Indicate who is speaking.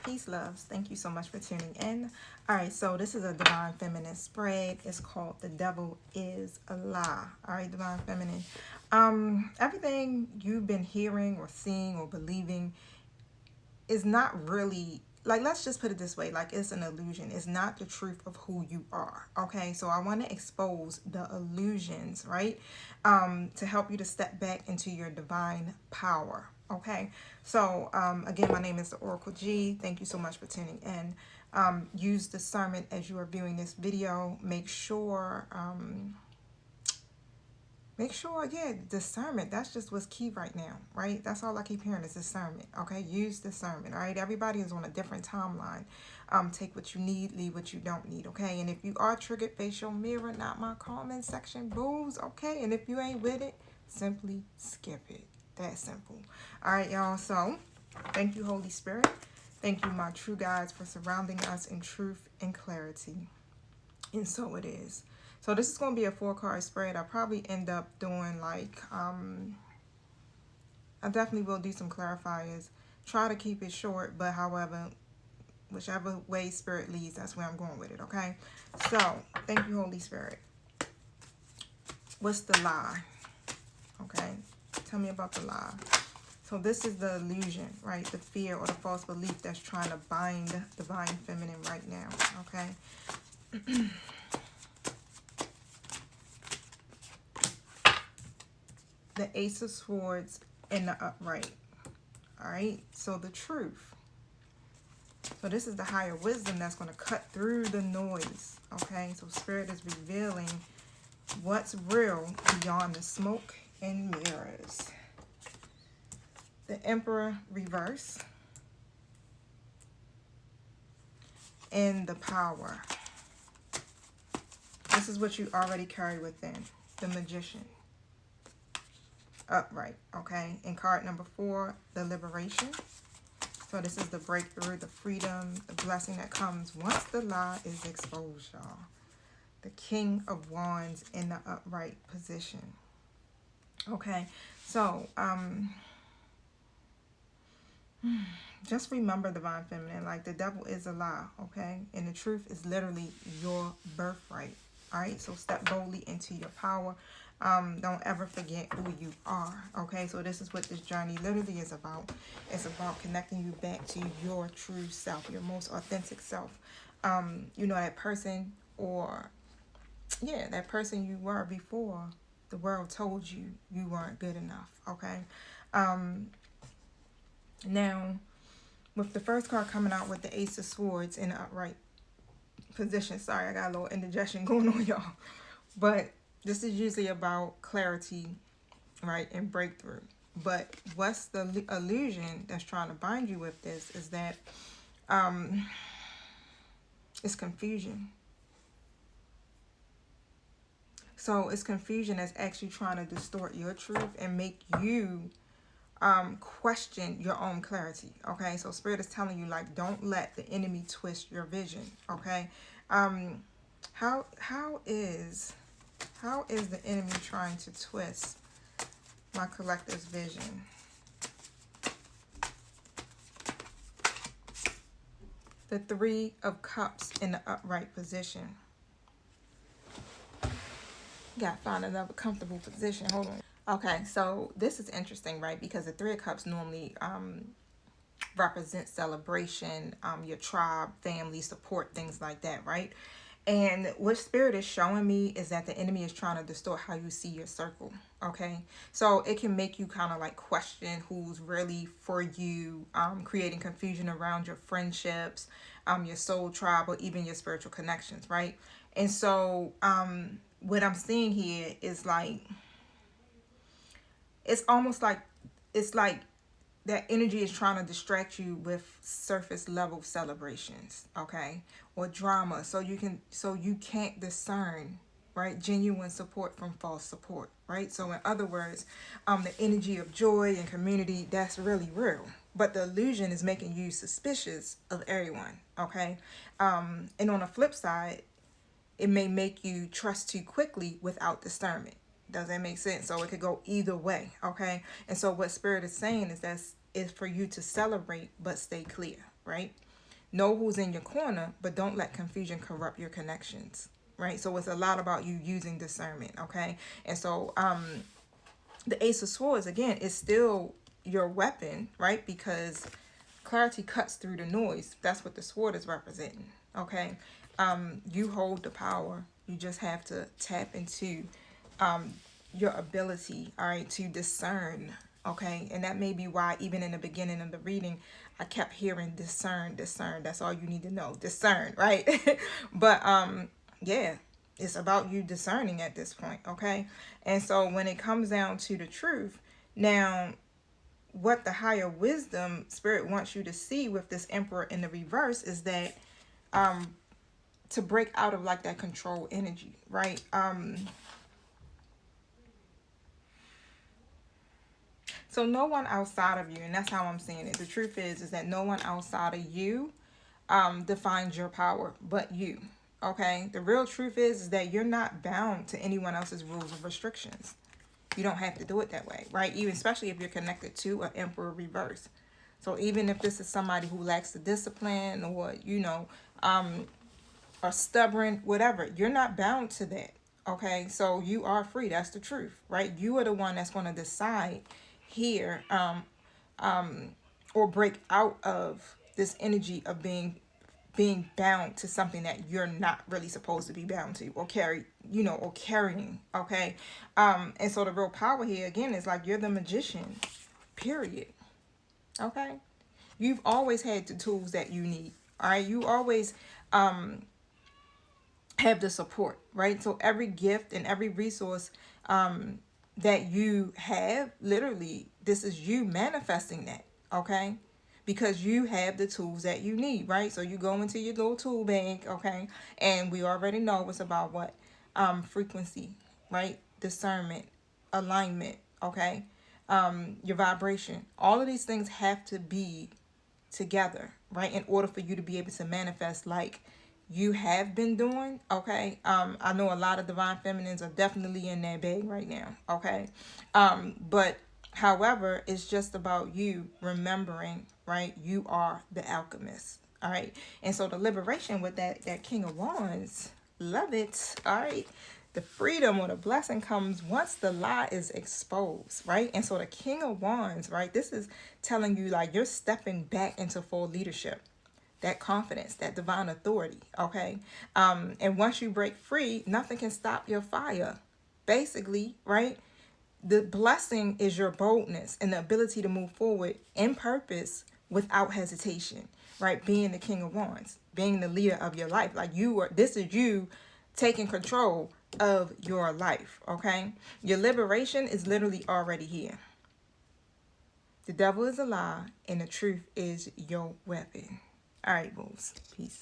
Speaker 1: Peace, loves. Thank you so much for tuning in. All right, so this is a Divine Feminine spread. It's called The Devil is a Lie. All right, Divine Feminine. Everything you've been hearing or seeing or believing is not really, like, let's just put it this way, like, it's an illusion. It's not the truth of who you are. Okay, so I want to expose the illusions, right? To help you to step back into your divine power. Okay, so again, my name is the Oracle G. Thank you so much for tuning in. Use discernment as you are viewing this video. Make sure, yeah, discernment. That's just what's key right now, right? That's all I keep hearing is discernment. Okay, use discernment. All right, everybody is on a different timeline. Take what you need, leave what you don't need. Okay, and if you are triggered, face your mirror, not my comment section, booze. Okay, and if you ain't with it, simply skip it. That simple. All right, y'all. So thank you, Holy Spirit. Thank you, my true guides, for surrounding us in truth and clarity. And so it is. So this is going to be a 4-card spread. I'll probably end up doing like, I definitely will do some clarifiers. Try to keep it short, but however, whichever way Spirit leads, that's where I'm going with it, okay? So, thank you, Holy Spirit. What's the lie? Okay? Tell me about the lie. So this is the illusion, right? The fear or the false belief that's trying to bind Divine Feminine right now, okay? The Ace of Swords in the upright. All right, so the truth. So this is the higher wisdom that's going to cut through the noise. Okay, so Spirit is revealing what's real beyond the smoke and mirrors. The Emperor reverse. And the Power. This is what you already carry within. The Magician. Upright, okay? And card number 4, the Liberation. So this is the breakthrough, the freedom, the blessing that comes once the lie is exposed, y'all. The King of Wands in the upright position. Okay, so just remember, Divine Feminine, like, the devil is a lie, okay? And the truth is literally your birthright. All right, so step boldly into your power. Don't ever forget who you are, okay? So this is what this journey literally is about. It's about connecting you back to your true self, your most authentic self. You know, that person, or, yeah, that person you were before the world told you you weren't good enough, okay? Now, with the first card coming out with the Ace of Swords in the upright position. Sorry, I got a little indigestion going on, y'all. But this is usually about clarity, right, and breakthrough. But what's the illusion that's trying to bind you with this is that it's confusion. So it's confusion that's actually trying to distort your truth and make you question your own clarity. Okay, so Spirit is telling you, like, don't let the enemy twist your vision. Okay, how is the enemy trying to twist my collective's vision? The 3 of Cups in the upright position. Gotta find another comfortable position. Hold on. Okay, so this is interesting, right? Because the 3 of Cups normally represents celebration, your tribe, family, support, things like that, right? And what Spirit is showing me is that the enemy is trying to distort how you see your circle, okay? So it can make you kind of like question who's really for you, creating confusion around your friendships, your soul tribe, or even your spiritual connections, right? And so what I'm seeing here is like, it's almost like, it's like that energy is trying to distract you with surface level celebrations, okay, or drama, so you can't discern, right, genuine support from false support, right? So in other words, the energy of joy and community, that's really real, but the illusion is making you suspicious of everyone, okay? And on the flip side, it may make you trust too quickly without discernment. Does that make sense? So it could go either way, okay? And so what Spirit is saying is that is for you to celebrate, but stay clear, right? Know who's in your corner, but don't let confusion corrupt your connections, right? So it's a lot about you using discernment, okay? And so the Ace of Swords, again, is still your weapon, right? Because clarity cuts through the noise. That's what the sword is representing, okay? You hold the power. You just have to tap into your ability, all right, to discern, okay? And that may be why even in the beginning of the reading, I kept hearing discern, discern. That's all you need to know. Discern, right? But yeah, it's about you discerning at this point, okay? And so when it comes down to the truth, now what the higher wisdom spirit wants you to see with this emperor in the reverse is that to break out of like that control energy, right? So no one outside of you, and that's how I'm seeing it. The truth is that no one outside of you defines your power but you. Okay? The real truth is that you're not bound to anyone else's rules or restrictions. You don't have to do it that way, right? Even especially if you're connected to an emperor reverse. So even if this is somebody who lacks the discipline or, are stubborn, whatever, you're not bound to that. Okay? So you are free. That's the truth, right? You are the one that's going to decide here or break out of this energy of being bound to something that you're not really supposed to be bound to or carry, or carrying, okay? And so the real power here again is like you're the magician, period. Okay? You've always had the tools that you need. All right? You always have the support, right? So every gift and every resource that you have, literally, this is you manifesting that, okay? Because you have the tools that you need, right? So you go into your little tool bank, okay? And we already know it's about what? Frequency, right? Discernment, alignment, okay? Your vibration. All of these things have to be together, right? In order for you to be able to manifest like you have been doing, okay? I know a lot of divine feminines are definitely in that bag right now, okay? But however, it's just about you remembering, right? You are the alchemist, all right? And so the liberation with that King of Wands, love it, all right? The freedom or the blessing comes once the lie is exposed, right? And so the King of Wands, right? This is telling you like you're stepping back into full leadership, that confidence, that divine authority, okay? And once you break free, nothing can stop your fire, basically, right? The blessing is your boldness and the ability to move forward in purpose without hesitation, right? Being the King of Wands, being the leader of your life. Like this is you taking control of your life, okay? Your liberation is literally already here. The devil is a lie and the truth is your weapon. All right, wolves. Peace.